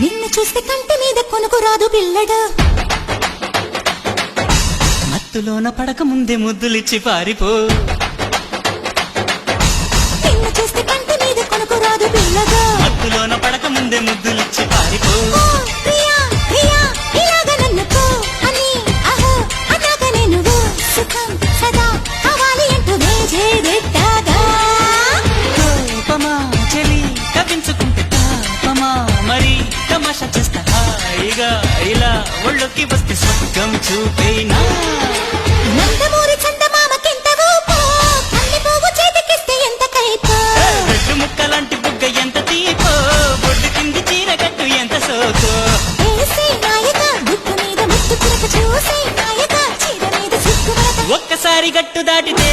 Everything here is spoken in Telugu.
నిన్ను చూస్తే కంటి మీద కొనుకు రాదు పిల్లడా మత్తులోన పడక ముందే ముద్దులిచ్చి పారిపో నిన్ను చూస్తే కంటి మీద కొనుకు రాదు పిల్లగా మత్తులోన పడక ముందే ముద్దులిచ్చి పారిపో ఓ ప్రియా ప్రియా ఇలాగ నన్నుకో అని అహో అన్నాక నేను సుఖం సదా కావాలి అంటూ వేజేదెట్టాగా కోపమా చెలి కవించుకుంటే తాపమా మరి తమాషా చేస్తా హాయిగా ఇలా ఒళ్ళొక్కి వస్తే స్వర్గం చూపేనా నందమూరి చందమామకెంత ఊపో కన్నె పువ్వు చేతికిస్తే ఎంత కైపో రెడ్డు ముక్కలాంటి బుగ్గ ఎంత తీపో బొడ్డు కింది చీర కట్టు ఎంత సోకో వేసే నాయక గుట్టు మీద ముట్టు చిరక చూసే నాయక చీర మీద సిగ్గు వరద ఒక్కసారి గట్టు దాటితే